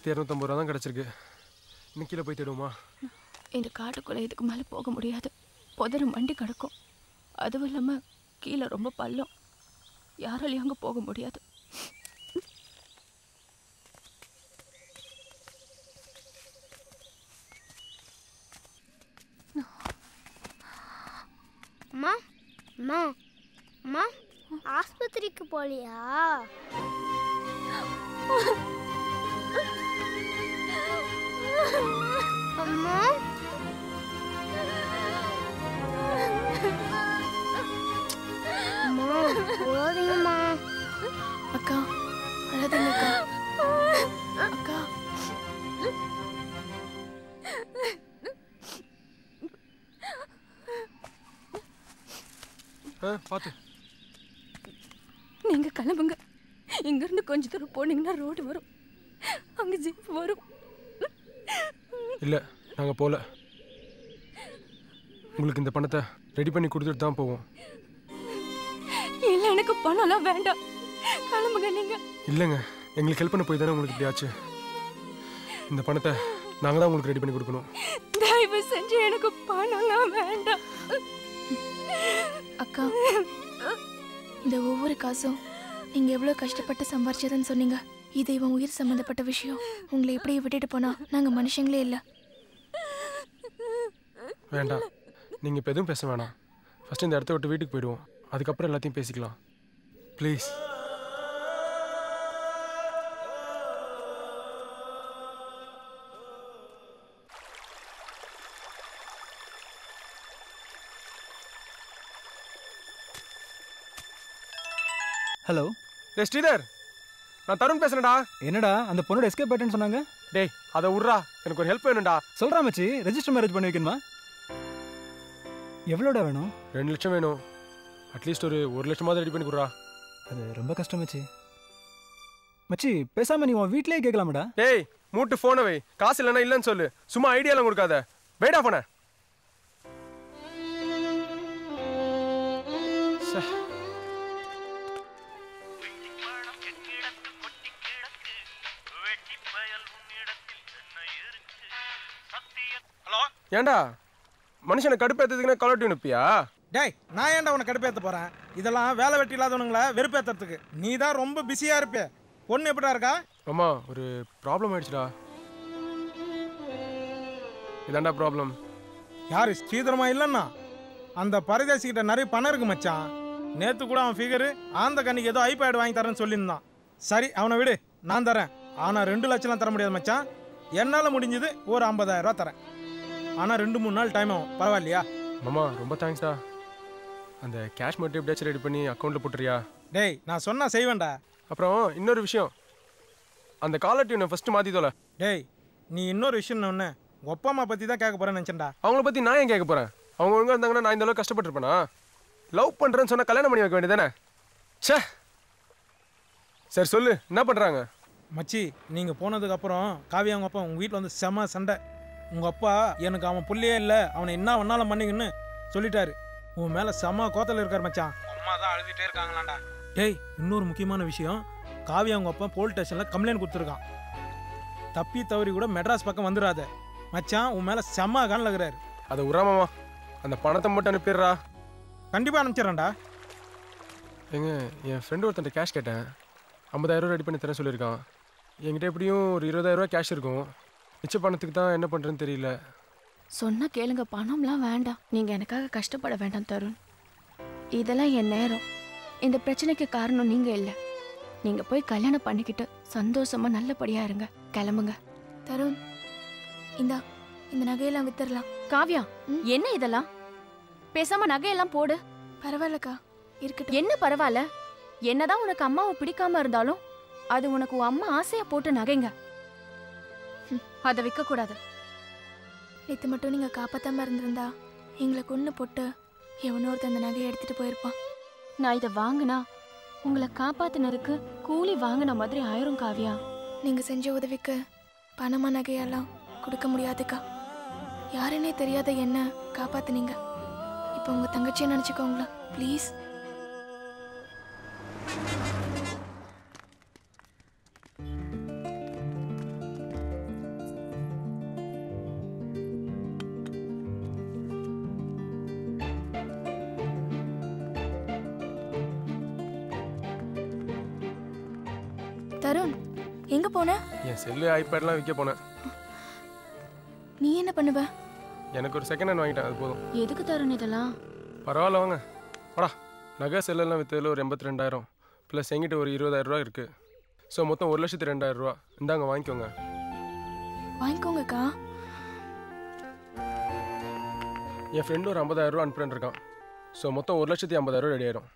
₹3250 தான் கிடைச்சிருக்கு. இன்னும் கீழே போய் தேடுவோமா? இந்த காட்டுக்குள்ளே இதுக்கு மேலே போக முடியாது. புதரு மண்டி கிடக்கும். அதுவும் இல்லாமல் கீழே ரொம்ப பள்ளம். யாராலையும் அங்கே போக முடியாது. அம்மா அம்மா அம்மா ஆஸ்பத்திரிக்கு போலியா? அம்மா அம்மா போறீங்கம்மா. அக்கா அழாதீங்க அக்கா. அக்கா பார்த்து நீங்க கிளம்புங்க. இங்கிருந்து கொஞ்ச தூரம் போனீங்கன்னா ரோடு வரும். அங்க ஜீப் வரும். இல்லை, நாங்கள் போகல. உங்களுக்கு இந்த பணத்தை ரெடி பண்ணி கொடுத்துட்டு தான் போவோம். இல்லை, எனக்கு பணம்லாம் வேண்டாம். கிளம்புங்க நீங்க. இல்லைங்க, எங்களுக்கு ஹெல்ப் பண்ண போய் தானே உங்களுக்கு இப்படி ஆச்சு. இந்த பணத்தை நாங்கள் தான் உங்களுக்கு ரெடி பண்ணி கொடுக்கணும். தயவு செஞ்சு எனக்கு பணம்லாம் வேண்டாம். அக்கா, இந்த ஒவ்வொரு காசும் நீங்க எவ்வளவு கஷ்டப்பட்டு சம்பாரிச்சதுன்னு சொன்னீங்க. இது இவன் உயிர் சம்பந்தப்பட்ட விஷயம். உங்களை எப்படியே விட்டுட்டு போனா நாங்க மனுஷங்களே இல்லை. வேண்டாம், நீங்கள் இப்போ எதுவும் பேச வேணாம். ஃபஸ்ட்டு இந்த இடத்த விட்டு வீட்டுக்கு போயிடுவோம். அதுக்கப்புறம் எல்லாத்தையும் பேசிக்கலாம். ப்ளீஸ். ஹலோ. ஸ்ரீதர், நான் தருண் பேசுறேன்டா. என்னடா அந்த பொண்ணோட எஸ்கேப் ஆயிட்டேன்னு சொன்னாங்க? டேய், அதை விட்றா, எனக்கு ஒரு ஹெல்ப் வேணும்டா. சொல்றா மச்சி, ரெஜிஸ்டர் மேரேஜ் பண்ணி வைக்கணுமா? எவ்வளோடா வேணும்? 2 லட்சம் வேணும். அட்லீஸ்ட் ஒரு 1 லட்சமாவது ரெடி பண்ணி கொடுறா. அது ரொம்ப கஷ்டம் மச்சி. மச்சி, பேசாம நீ உன் வீட்லயே கேட்கலாமடா. டேய், மூட்டு ஃபோனை வை. காசு இல்லைன்னா இல்லைன்னு சொல்லு. சும்மா ஐடியாலாம் கொடுக்காத. வெயிடா போன. ஏண்டா மனுஷனை கடுப்பேற்றதுக்குன்னு கலட்டி அனுப்பியா? டேய், நான் ஏன்டா உன்னை கடுப்பேற்ற போகிறேன்? இதெல்லாம் வேலை வெட்டி இல்லாதவனுங்கள வெறுப்பேற்றுறதுக்கு. நீ தான் ரொம்ப பிஸியாக இருப்பே. பொண்ணு எப்படா இருக்கா? அம்மா, ஒரு ப்ராப்ளம் ஆயிடுச்சுடா. இதாண்டா ப்ராப்ளம். யாரு ஸ்ரீதரமா இல்லைன்னா? அந்த பரதேசிக்கிட்ட நிறைய பணம் இருக்கு மச்சான். நேற்று கூட அவன் ஃபிகரு ஆந்த கண்ணிக்கு ஏதோ ஐபேட் வாங்கி தரேன்னு சொல்லியிருந்தான். சரி, அவனை விடு, நான் தரேன். ஆனால் 2 லட்சம்லாம் தர முடியாது மச்சான். என்னால் முடிஞ்சது ஒரு 50,000 ரூபா தரேன். ஆனால் 2-3 நாள் டைம் ஆகும். பரவாயில்லையா? மாமா, ரொம்ப தேங்க்ஸ்டா. அந்த கேஷ் மட்டும் எப்படியாச்சும் ரெடி பண்ணி அக்கௌண்ட்டில் போட்டுறியா? டேய், நான் சொன்னா செய்வேன்டா. அப்புறம் இன்னொரு விஷயம், அந்த காலர் டியூனை ஃபஸ்ட்டு மாற்றி தோல. டேய், நீ இன்னொரு விஷயம் ஒன்று ஒப்பா அம்மா பற்றி தான் கேட்க போகிறேன்னு நினச்சேன்டா. அவங்கள பற்றி நான் ஏன் கேட்க போகிறேன்? அவங்க ஒழுங்காக இருந்தாங்கன்னா நான் இந்த அளவுக்கு கஷ்டப்பட்டுருப்பேனா? லவ் பண்ணுறேன்னு சொன்னால் கல்யாணம் பண்ணி வைக்க வேண்டியதானே? சே, சரி சொல்லு, என்ன பண்ணுறாங்க? மச்சி, நீங்கள் போனதுக்கப்புறம் காவி அவங்க அப்பா உங்கள் வீட்டில் வந்து செம சண்டை. உங்கள் அப்பா எனக்கு அவன் புள்ளையே இல்லை, அவனை என்ன வேணாலும் பண்ணிங்கன்னு சொல்லிட்டாரு. உன் மேலே செம்ம கோத்தல் இருக்கார் மச்சான். அம்மா தான் அழுதுகிட்டே இருக்காங்களாண்டா. டேய், இன்னொரு முக்கியமான விஷயம், காவியா அவங்க அப்பா போலீஸ் ஸ்டேஷனில் கம்ப்ளைண்ட் கொடுத்துருக்கான். தப்பி தவறி கூட மெட்ராஸ் பக்கம் வந்துடாத மச்சான், உன் மேலே செம்ம காலில் இருக்கிறாரு. அதை உராமாமா, அந்த பணத்தை மட்டும் அனுப்பிடுறா. கண்டிப்பாக அனுப்பிச்சிடறேன்டா. ஏங்க, என் ஃப்ரெண்டு ஒருத்தன் கேஷ் கேட்டேன், 50,000 ரூபா ரெடி பண்ணி தரேன் சொல்லியிருக்கான். என்கிட்ட எப்படியும் ஒரு 20,000 ரூபா கேஷ் இருக்கும். மிச்ச பணத்துக்கு தான் என்ன பண்ணுறேன்னு தெரியல. சொன்னா கேளுங்க, பணம்லாம் வேண்டாம். நீங்க எனக்காக கஷ்டப்பட வேண்டாம் தருண். இதெல்லாம் என் நேரம். இந்த பிரச்சனைக்கு காரணம் நீங்க இல்லை. நீங்க போய் கல்யாணம் பண்ணிக்கிட்டு சந்தோஷமா நல்லபடியா இருங்க. கிளம்புங்க. தருண், இந்த நகையெல்லாம் வித்துடலாம். காவ்யா, என்ன இதெல்லாம்? பேசாம நகையெல்லாம் போடு. பரவாயில்லக்கா, இருக்கட்டும். என்ன பரவாயில்ல? என்னதான் உனக்கு அம்மாவை பிடிக்காம இருந்தாலும் அது உனக்கு உன் அம்மா ஆசையா போட்டு நகைங்க. அதை விற்க கூடாது. நேற்று மட்டும் நீங்க காப்பாத்தாம இருந்திருந்தா எங்களை கொன்னு போட்டு எவனோ ஒருத்தன் அந்த நகையை எடுத்துட்டு போயிருப்பான். நான் இதை வாங்கினா உங்களை காப்பாத்தினருக்கு கூலி வாங்கின மாதிரி ஆயிரும் காவ்யா. நீங்க செஞ்ச உதவிக்கு பணமா நகையெல்லாம் கொடுக்க முடியாதுக்கா. யாருன்னே தெரியாத என்ன காப்பாத்துனீங்க. இப்போ உங்க தங்கச்சியை நினைச்சுக்கோங்களா ப்ளீஸ். தருண், எங்க போன? என் செல்லு ஐபேட்லாம் விற்க போனேன். நீ என்ன பண்ணுவ? எனக்கு ஒரு செகண்ட் ஹேண்ட் வாங்கிட்டேன், அது போதும். எதுக்கு தருண் இதெல்லாம்? பரவாயில்ல வாங்க வாடா. நகை செல்லெல்லாம் விற்றதில் ஒரு 82,000 ப்ளஸ் எங்கிட்ட ஒரு 20,000 ரூபா இருக்குது. ஸோ மொத்தம் 1,02,000 ரூபா. இந்தாங்க வாங்கிக்கோங்க. வாங்கிக்கோங்கக்கா. என் ஃப்ரெண்டு ஒரு 50,000 ரூபா அனுப்புறேன் இருக்கான். ஸோ மொத்தம் 1,50,000 ரெடி ஆயிரும்.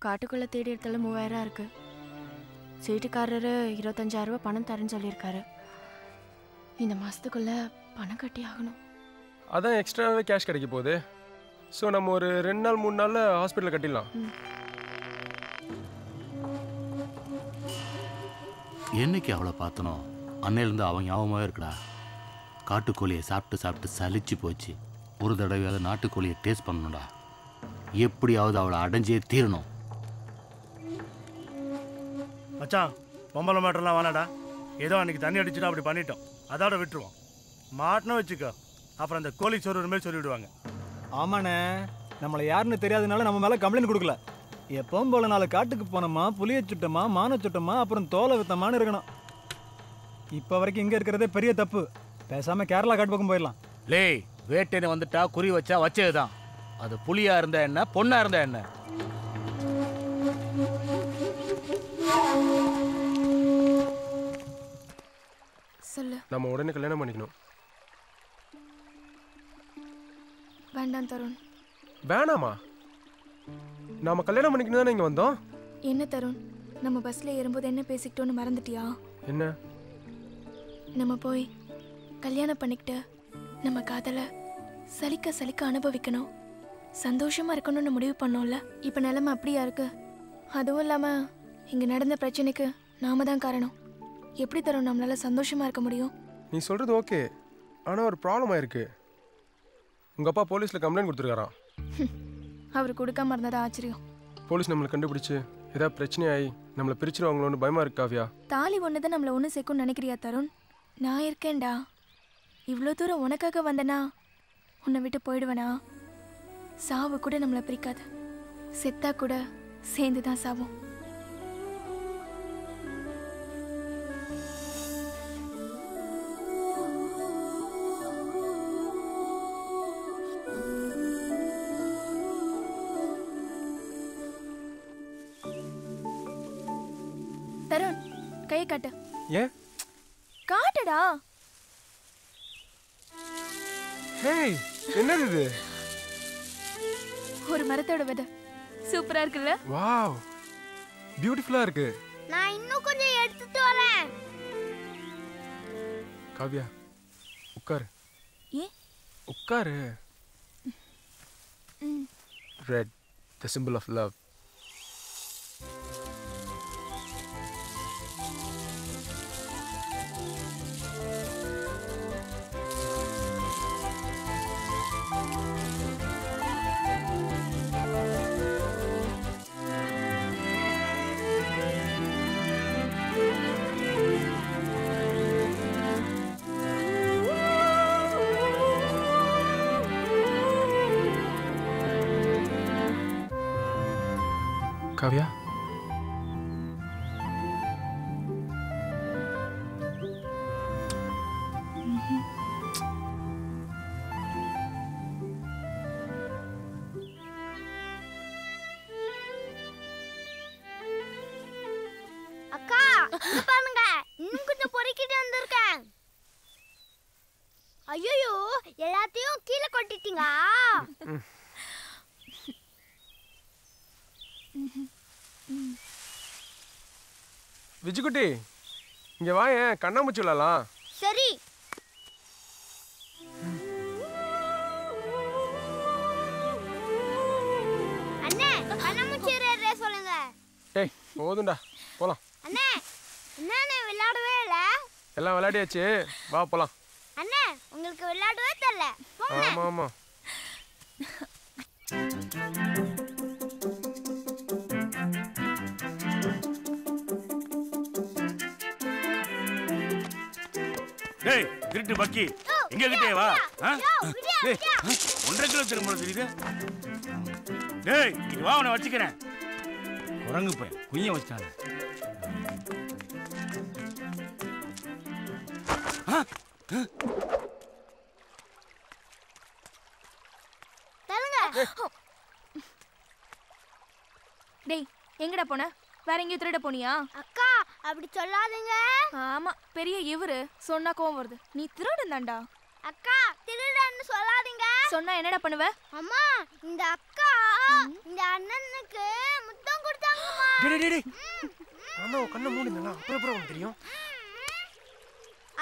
காட்டுக்குள்ள தேடி இடத்துல 3,000 இருக்கு. சீட்டுக்காரரு 25,000 ரூபாய் பணம் தரேன்னு சொல்லியிருக்காரு. இந்த மாசத்துக்குள்ள பணம் கட்டி ஆகணும். அதான் எக்ஸ்ட்ராவே கேஷ் கிடைக்க போகுது. ஸோ நம்ம ஒரு 2 நாள் 3 நாளில் ஹாஸ்பிட்டலில் கட்டிடலாம். என்னைக்கு அவளை பார்த்தனோ அன்னையிலேருந்து அவன் ஞாபகமாகவே இருக்குடா. காட்டுக்கோழியை சாப்பிட்டு சாப்பிட்டு சலிச்சு போச்சு. ஒரு தடவையாவது நாட்டுக்கோழியை டேஸ்ட் பண்ணணும்டா. எப்படியாவது அவளை அடைஞ்சே தீரணும். மச்சான், பொம்பளை மாட்டெல்லாம் வேணாடா. ஏதோ அன்றைக்கி தண்ணி அடிச்சுட்டு அப்படி பண்ணிட்டோம், அதோட விட்டுருவோம். மாட்டினா வச்சுக்கோ, அப்புறம் அந்த கோழி சொருகிற மாதிரி சொல்லிவிடுவாங்க. ஆமாண்ணே, நம்மளை யாருன்னு தெரியாதனால நம்ம மேலே கம்ப்ளைண்ட் கொடுக்கல. எப்பவும் போல 4 காட்டுக்கு போனோமா, புளியை சுட்டோமா, மானை சுட்டோமா, அப்புறம் தோலை வித்தமானு இருக்கணும். இப்போ வரைக்கும் இங்கே இருக்கிறதே பெரிய தப்பு. பேசாமல் கேரளா காட்டு பக்கம் போயிடலாம். லே, வேட்டைன்னு வந்துட்டா குறி வச்சா வச்சதுதான். அது புலியா இருந்தா என்ன, பொண்ணா இருந்தா என்ன? சொல்லு. நம்ம உடனே கல்யாணம் பண்ணிக்கணும். வேண்டாம் தருண். வேணாமா? நாம கல்யாணம் பண்ணிக்கணும் தானே இங்கே வந்தோம். என்ன தருண், நம்ம பஸ்ல ஏறும்போது என்ன பேசிக்கிட்டோன்னு மறந்துட்டியா? என்ன? நம்ம போய் கல்யாணம் பண்ணிக்கிட்டு நம்ம காதலை சலிக்க சலிக்க அனுபவிக்கணும், சந்தோஷமா இருக்கணும்னு முடிவு பண்ணோம்ல. இப்போ நிலைமை அப்படியா இருக்கு. அதுவும் இல்லாம இங்க நடந்த பிரச்சனைக்கு நாம தான் காரணம். எப்படி தரும் நம்மளால சந்தோஷமா இருக்க முடியும்? நீ சொல்றது ஓகே, ஆனால் ஒரு ப்ராப்ளம் ஆயிருக்கு. உங்கள் அப்பா போலீஸில் கம்ப்ளைண்ட் கொடுத்துருக்காராம். அவர் கொடுக்காம இருந்ததா ஆச்சரியம். போலீஸ் நம்மளை கண்டுபிடிச்சு ஏதாவது பிரச்சனையாகி நம்மளை பிரிச்சிருவாங்களோன்னு பயமா இருக்கு காவ்யா. தாலி ஒன்று தான் நம்மளை ஒன்று சேர்க்கும்னு நினைக்கிறியா தருண்? நான் இருக்கேன்டா. இவ்வளோ தூரம் உனக்காக வந்தனா உன்னை விட்டு போயிடுவேனா? சாவு கூட நம்மளை பிரிக்காது. செத்தா கூட சேர்ந்து தான் சாவும். தருண், கையை காட்டு. ஏன்? காட்டுடா. ஹேய், என்னது இது? ஒரு மரத்தோட விதை. சூப்பரா இருக்குல்ல? வாவ், பியூட்டிஃபுல்லா இருக்கு. நான் இன்னும் கொஞ்சம் எடுத்துட்டு வரேன். காவ்யா, உட்காரு. ஏன்? உட்காரு. Red, the symbol of love. Kavya அக்கா இங்க பாருங்க இன்னும் கொஞ்சம் பொறுக்கிட்டு வந்திருக்கேன். ஐயோ எல்லாத்தையும் கீழே கொட்டிட்டீங்க. விஜுக்குட்டி இங்க வாயேன், கண்ணாமூச்சி விளையாடலாம். சரி. அண்ணே கண்ணாமூச்சி சொல்லுங்க. டேய் போதும்டா போலாம். அண்ணே என்னண்ணே விளையாடவே இல்ல? எல்லாம் விளையாடியாச்சு, வா போலாம். அண்ணே உங்களுக்கு விளையாடவே தெரியல. போங்க. ஆமா ஆமா. டேய் திருட்டு பக்கி எங்க கிட்டே வா. டேய் 1.5 கிலோ திரும்ப தெரியுது. டேய் இது வா, உன்னை வச்சுக்கிறேன். குரங்கு போய் குய்ய வச்சாங்க. டேய் எங்கடா போன? வேற எங்கேயும் திருட போனியா? அக்கா அப்படி சொல்லாதீங்க. ஆமா பெரிய இவரு சொன்னா கோவம் வருது. நீ திருடன்தான்டா. அக்கா திருடன்னு சொல்லாதீங்க. சொன்னா என்னடா பண்ணுவ? அம்மா இந்த அக்கா இந்த அண்ணனுக்கு முத்தம் கொடுத்தாங்கம்மா. டேய் டேய் டேய் ஆமா, கண்ணை மூடுங்க. அப்புறம் உனக்கு தெரியும்.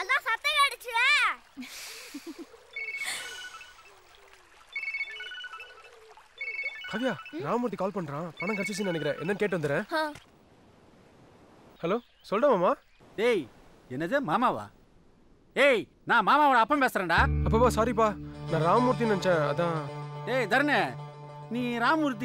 அதான் சத்தம் அடிச்சுல. காவியா ராமூர்த்தி கால் பண்றான், பணம் கிடைச்சிச்சுன்னு நினைக்கிறேன். என்னன்னு கேட்டு வந்துடுறேன். ஹலோ சொல்றா மாமா. டேய் என்னது மாமாவா? ஏய் நான் மாமாவோட அப்பன் பேசுறேன்டா. அப்பப்பா சாரிப்பா, நான் ராமூர்த்தி நினைச்சேன். அதான். டேய் தர்ணே, நீ ராமூர்த்தி